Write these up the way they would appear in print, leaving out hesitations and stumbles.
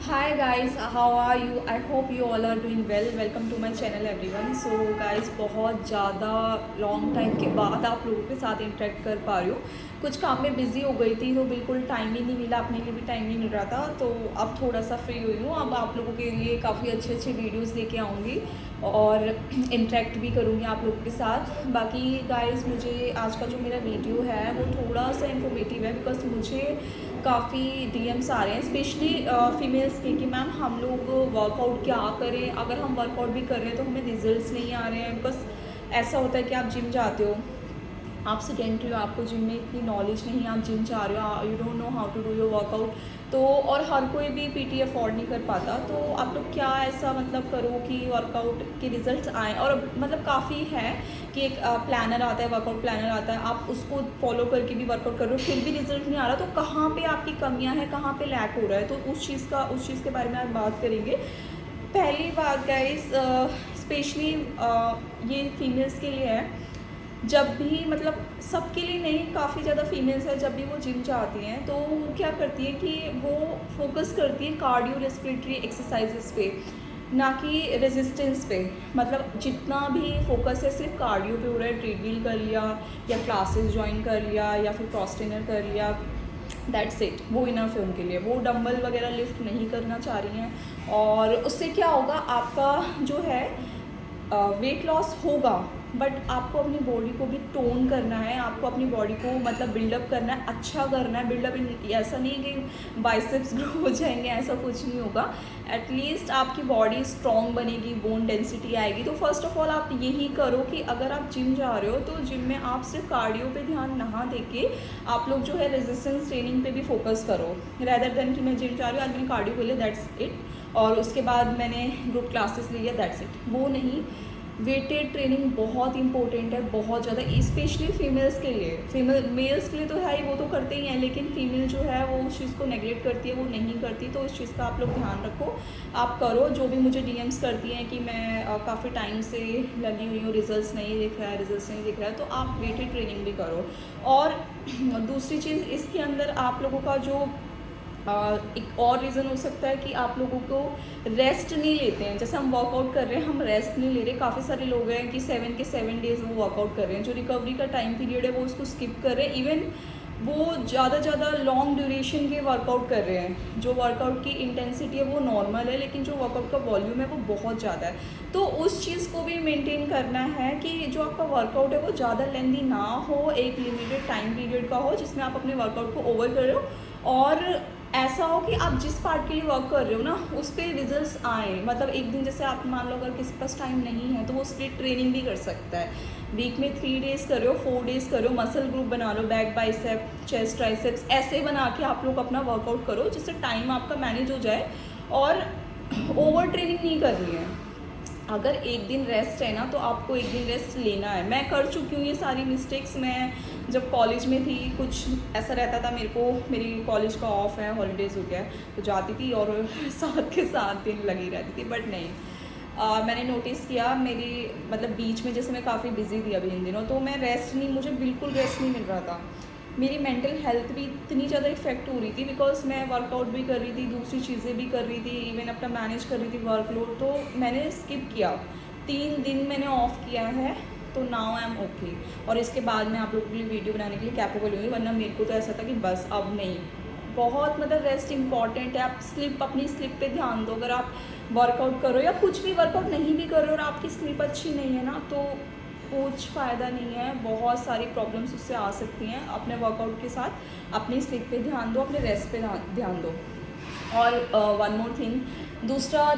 Hi guys, how are you? I hope you all are doing well. Welcome to my channel everyone. So guys, बहुत ज़्यादा long time के बाद आप लोगों के साथ इंटरेक्ट कर पा रही हूँ। कुछ काम में बिज़ी हो गई थी तो बिल्कुल टाइम ही नहीं मिला, अपने लिए भी टाइम नहीं मिल रहा था। तो अब थोड़ा सा फ्री हुई हूँ। अब आप लोगों के लिए काफ़ी अच्छे अच्छे वीडियोस लेके आऊँगी और इंटरेक्ट भी करूँगी आप लोगों के साथ। बाकी गाइस, मुझे आज का जो मेरा वीडियो है वो थोड़ा सा इन्फॉर्मेटिव है बिकॉज मुझे काफ़ी डीएम्स आ रहे हैं स्पेशली फीमेल्स के कि मैम हम लोग वर्कआउट क्या करें, अगर हम वर्कआउट भी कर रहे हैं तो हमें रिजल्ट्स नहीं आ रहे हैं। बिकॉज ऐसा होता है कि आप जिम जाते हो, आप सेडेंटरी हो, आपको जिम में इतनी नॉलेज नहीं, आप जिम जा रहे हो, you don't know how to do your workout. तो और हर कोई भी पीटी अफोर्ड नहीं कर पाता, तो आप लोग क्या ऐसा मतलब करो कि वर्कआउट के रिजल्ट्स आएँ। और मतलब काफ़ी है कि एक प्लानर आता है, वर्कआउट प्लानर आता है, आप उसको फॉलो करके भी वर्कआउट कर रहे हो फिर भी रिजल्ट नहीं आ रहा, तो कहाँ पे आपकी कमियां हैं, कहाँ पे लैक हो रहा है, तो उस चीज़ के बारे में आज बात करेंगे। पहली बात गाइस, स्पेशली ये फीमेल्स के लिए है। जब भी मतलब सबके लिए नहीं, काफ़ी ज़्यादा फीमेल्स है, जब भी वो जिम जाती हैं तो वो क्या करती है कि वो फोकस करती है कार्डियो रेस्पिरेटरी एक्सरसाइजेस पे, ना कि रेजिस्टेंस पे। मतलब जितना भी फोकस है सिर्फ कार्डियो पे हो रहा है, ट्रेडमिल कर लिया या क्लासेस ज्वाइन कर लिया या फिर क्रॉस ट्रेनर कर लिया, दैट्स इट, वो इनफ है उनके लिए। वो डंबल वगैरह लिफ्ट नहीं करना चाह रही हैं। और उससे क्या होगा, आपका जो है वेट लॉस होगा, बट आपको अपनी बॉडी को भी टोन करना है, आपको अपनी बॉडी को मतलब बिल्डअप करना है, अच्छा करना है। बिल्डअप ऐसा नहीं कि बाइसेप्स ग्रो हो जाएंगे, ऐसा कुछ नहीं होगा। एटलीस्ट आपकी बॉडी स्ट्रॉन्ग बनेगी, बोन डेंसिटी आएगी। तो फर्स्ट ऑफ ऑल आप यही करो कि अगर आप जिम जा रहे हो तो जिम में आप सिर्फ कार्डियो पे ध्यान ना देके आप लोग जो है रेजिस्टेंस ट्रेनिंग पे भी फोकस करो, रैदर देन कि मैं जिम जा रही हूँ, आज मैंने कार्डियो कर लिया, दैट्स इट, और उसके बाद मैंने ग्रुप क्लासेस लिया, दैट्स इट। वो नहीं, वेटेड ट्रेनिंग बहुत इंपॉर्टेंट है, बहुत ज़्यादा, स्पेशली फीमेल्स के लिए। फीमेल मेल्स के लिए तो है ही, वो तो करते ही हैं, लेकिन फीमेल जो है वो उस चीज़ को नेगलेक्ट करती है, वो नहीं करती। तो इस चीज़ का आप लोग ध्यान रखो, आप करो। जो भी मुझे डीएम्स करती हैं कि मैं काफ़ी टाइम से लगी हुई हूँ, रिजल्ट्स नहीं दिख रहा है, रिजल्ट्स नहीं दिख रहा है, तो आप वेटेड ट्रेनिंग भी करो। और दूसरी चीज़ इसके अंदर आप लोगों का जो एक और रीज़न हो सकता है कि आप लोगों को रेस्ट नहीं लेते हैं। जैसे हम वर्कआउट कर रहे हैं, हम रेस्ट नहीं ले रहे। काफ़ी सारे लोग हैं कि 7 के 7 डेज़ वो वर्कआउट कर रहे हैं, जो रिकवरी का टाइम पीरियड है वो उसको स्किप कर रहे हैं। इवन वो ज़्यादा लॉन्ग ड्यूरेशन के वर्कआउट कर रहे हैं, जो वर्कआउट की इंटेंसिटी है वो नॉर्मल है, लेकिन जो वर्कआउट का वॉल्यूम है वो बहुत ज़्यादा है। तो उस चीज़ को भी मेंटेन करना है कि जो आपका वर्कआउट है वो ज़्यादा लेंदी ना हो, एक लिमिटेड टाइम पीरियड का हो जिसमें आप अपने वर्कआउट को ओवर कर रहे हो, और ऐसा हो कि आप जिस पार्ट के लिए वर्क कर रहे हो ना उस पर रिजल्ट्स आए। मतलब एक दिन, जैसे आप मान लो अगर किसी के पास टाइम नहीं है तो वो स्प्लिट ट्रेनिंग भी कर सकता है। वीक में 3 डेज़ कर रहे हो, 4 डेज़ कर रहे हो, मसल ग्रुप बना लो, बैक बाइसेप, चेस्ट ट्राइसेप्स, ऐसे बना के आप लोग अपना वर्कआउट करो जिससे टाइम आपका मैनेज हो जाए और ओवर ट्रेनिंग नहीं करनी है। अगर एक दिन रेस्ट है ना तो आपको एक दिन रेस्ट लेना है। मैं कर चुकी हूँ ये सारी मिस्टेक्स। मैं जब कॉलेज में थी, कुछ ऐसा रहता था मेरे को, मेरी कॉलेज का ऑफ है, हॉलीडेज़ हो गया, तो जाती थी और 7 के 7 दिन लगी रहती थी। बट नहीं, मैंने नोटिस किया मेरी मतलब बीच में, जैसे मैं काफ़ी बिजी थी अभी इन दिनों, तो मैं रेस्ट नहीं, मुझे बिल्कुल रेस्ट नहीं मिल रहा था। मेरी मेंटल हेल्थ भी इतनी ज़्यादा इफेक्ट हो रही थी बिकॉज मैं वर्कआउट भी कर रही थी, दूसरी चीज़ें भी कर रही थी, इवन अपना मैनेज कर रही थी वर्कलोड। तो मैंने स्किप किया, 3 दिन मैंने ऑफ किया है, तो नाउ आई एम ओके। और इसके बाद मैं आप लोगों के लिए वीडियो बनाने के लिए कैपेबल हुई, वरना मेरे को तो ऐसा था कि बस अब नहीं। बहुत मतलब रेस्ट इंपॉर्टेंट है। आप अपनी स्लिप पे ध्यान दो। अगर आप वर्कआउट करो या कुछ भी वर्कआउट नहीं भी करो और आपकी स्लिप अच्छी नहीं है ना, तो कुछ फ़ायदा नहीं है, बहुत सारी प्रॉब्लम्स उससे आ सकती हैं। अपने वर्कआउट के साथ अपनी स्लिप पे ध्यान दो, अपने रेस्ट पे ध्यान दो। और वन मोर थिंग,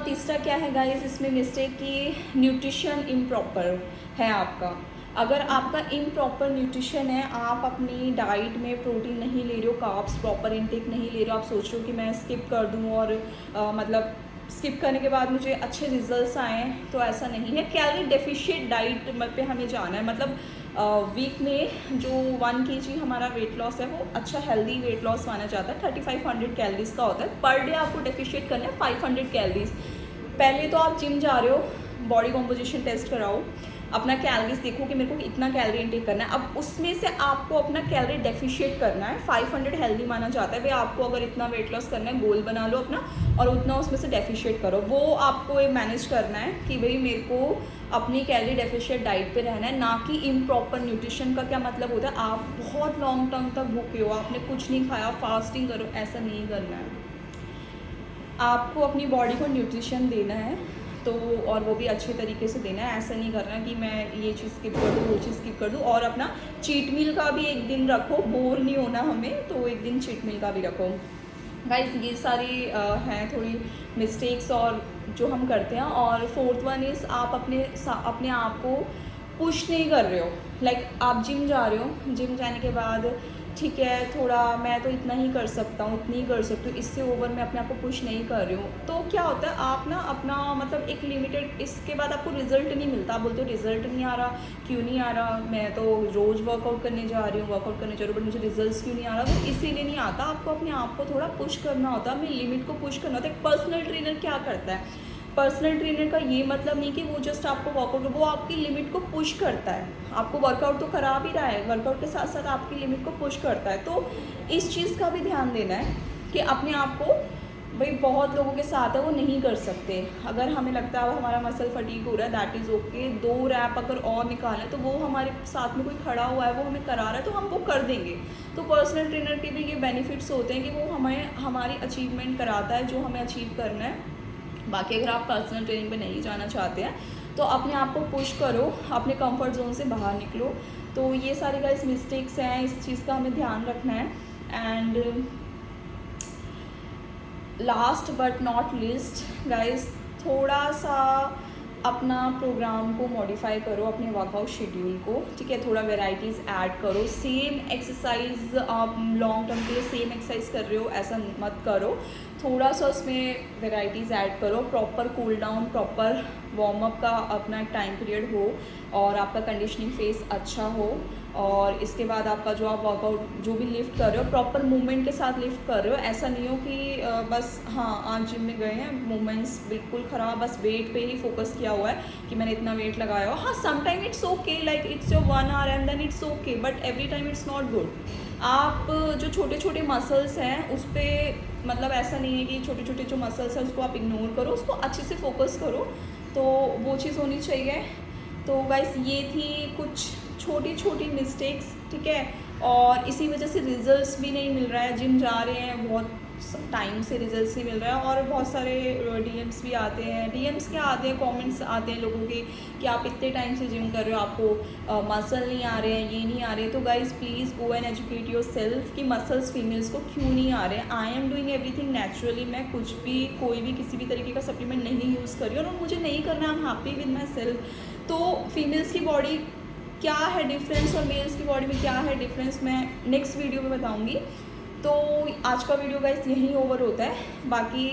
तीसरा क्या है गाइस इसमें मिस्टेक, कि न्यूट्रिशन इम्प्रॉपर है आपका। अगर आपका इम्प्रॉपर न्यूट्रिशन है, आप अपनी डाइट में प्रोटीन नहीं ले रहे हो, कार्ब्स प्रॉपर इनटेक नहीं ले रहे हो, आप सोच रहे हो कि मैं स्किप कर दूँ और मतलब स्किप करने के बाद मुझे अच्छे रिजल्ट्स आए, तो ऐसा नहीं है। कैलोरी डेफिशिएंट डाइट पे हमें जाना है। मतलब वीक में जो 1 kg हमारा वेट लॉस है वो अच्छा हेल्दी वेट लॉस माना जाता है, 3500 कैलोरीज का होता है। पर डे आपको डेफिशिएट करना है 500 कैलोरीज। पहले तो आप जिम जा रहे हो, बॉडी कॉम्पोजिशन टेस्ट कराओ, अपना कैलोरीज देखो कि मेरे को इतना कैलोरी इनटेक करना है। अब उसमें से आपको अपना कैलोरी डेफिशिएट करना है। 500 हेल्दी माना जाता है भाई, आपको अगर इतना वेट लॉस करना है गोल बना लो अपना और उतना उसमें से डेफिशिएट करो। वो आपको मैनेज करना है कि भाई मेरे को अपनी कैलोरी डेफिशिएट डाइट पे रहना है, ना कि इम्प्रॉपर न्यूट्रिशन का क्या मतलब होता है आप बहुत लॉन्ग टर्म तक भूखे हो, आपने कुछ नहीं खाया, फास्टिंग करो, ऐसा नहीं करना है। आपको अपनी बॉडी को न्यूट्रिशन देना है तो, और वो भी अच्छे तरीके से देना है। ऐसा नहीं करना कि मैं ये चीज़ स्किप कर दूँ, वो चीज़ स्किप कर दूँ। और अपना चीट मील का भी एक दिन रखो, बोर नहीं होना हमें, तो एक दिन चीट मील का भी रखो। गाइस ये सारी हैं थोड़ी मिस्टेक्स और जो हम करते हैं। और फोर्थ वन इज़ आप अपने आप को पुश नहीं कर रहे हो। लाइक आप जिम जा रहे हो, जिम जाने के बाद ठीक है थोड़ा मैं तो इतना ही कर सकता हूँ, इतनी ही कर सकती हूँ, इससे ओवर मैं अपने आप को पुश नहीं कर रही हूँ। तो क्या होता है आप ना अपना मतलब एक लिमिटेड, इसके बाद आपको रिजल्ट नहीं मिलता। आप बोलते हो रिजल्ट नहीं आ रहा, क्यों नहीं आ रहा, मैं तो रोज़ वर्कआउट करने जा रही हूँ बट मुझे रिजल्ट क्यों नहीं आ रहा। तो इसीलिए नहीं आता, आपको अपने आप को थोड़ा पुश करना होता है, अपनी लिमिट को पुश करना होता है। एक पर्सनल ट्रेनर क्या करता है, पर्सनल ट्रेनर का ये मतलब नहीं कि वो जस्ट आपको वर्कआउट, वो आपकी लिमिट को पुश करता है। आपको वर्कआउट तो करा भी रहा है, वर्कआउट के साथ साथ आपकी लिमिट को पुश करता है। तो इस चीज़ का भी ध्यान देना है कि अपने आप को, भाई बहुत लोगों के साथ है वो नहीं कर सकते। अगर हमें लगता है हमारा मसल फटीक हो रहा है, दैट इज़ ओके। 2 रैप अगर और निकालें तो वो हमारे साथ में कोई खड़ा हुआ है वो हमें करा रहा है तो हम वो कर देंगे। तो पर्सनल ट्रेनर के भी ये बेनिफिट्स होते हैं कि वो हमें हमारी अचीवमेंट कराता है जो हमें अचीव करना है। बाकी अगर आप पर्सनल ट्रेनिंग पे नहीं जाना चाहते हैं तो अपने आप को पुश करो, अपने कंफर्ट जोन से बाहर निकलो। तो ये सारी गाइस मिस्टेक्स हैं, इस चीज़ का हमें ध्यान रखना है। And last but not least guys, थोड़ा सा अपना प्रोग्राम को मॉडिफाई करो, अपने वर्कआउट शेड्यूल को, ठीक है। थोड़ा वेराइटीज़ ऐड करो। सेम एक्सरसाइज आप लॉन्ग टर्म के लिए सेम एक्सरसाइज कर रहे हो ऐसा मत करो, थोड़ा सा उसमें वेराइटीज़ ऐड करो। Proper cool down, proper warm up का अपना एक टाइम पीरियड हो और आपका कंडीशनिंग फेस अच्छा हो। और इसके बाद आपका जो आप वर्कआउट जो भी लिफ्ट कर रहे हो प्रॉपर मूवमेंट के साथ लिफ्ट कर रहे हो। ऐसा नहीं हो कि बस हाँ आज जिम में गए हैं मूवमेंट्स बिल्कुल ख़राब, बस वेट पे ही फोकस किया हुआ है कि मैंने इतना वेट लगाया हो। हाँ sometime it's okay, like it's your 1 hour and then it's okay, but every time it's not good. आप जो छोटे छोटे मसल्स हैं उस पर मतलब ऐसा नहीं है कि छोटे छोटे जो मसल्स हैं उसको आप इग्नोर करो, उसको अच्छे से फोकस करो, तो वो चीज़ होनी चाहिए। तो गाइस ये थी कुछ छोटी छोटी मिस्टेक्स, ठीक है। और इसी वजह से रिजल्ट्स भी नहीं मिल रहा है, जिम जा रहे हैं बहुत टाइम से रिजल्ट्स नहीं मिल रहा है। और बहुत सारे डीएम्स भी आते हैं, डीएम्स क्या आते हैं, कमेंट्स आते हैं लोगों के कि आप इतने टाइम से जिम कर रहे हो, आपको मसल नहीं आ रहे हैं, ये नहीं आ रहे। तो guys please go and educate your self कि मसल्स फीमेल्स को क्यों नहीं आ रहे हैं। I am doing everything naturally, मैं कुछ भी कोई भी किसी भी तरीके का सप्लीमेंट नहीं यूज़ कर रही हूँ और मुझे नहीं करना, I am happy with my self. तो फीमेल्स की बॉडी क्या है डिफरेंस और मेल्स की बॉडी में क्या है डिफरेंस मैं नेक्स्ट वीडियो में बताऊंगी। तो आज का वीडियो गाइस यहीं ओवर होता है। बाकी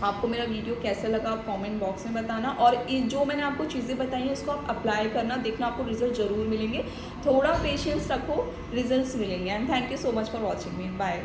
आपको मेरा वीडियो कैसा लगा आप कमेंट बॉक्स में बताना, और जो मैंने आपको चीज़ें बताई हैं इसको आप अप्लाई करना, देखना आपको रिजल्ट ज़रूर मिलेंगे। थोड़ा पेशेंस रखो, रिजल्ट्स मिलेंगे। And thank you so much for watching me, bye.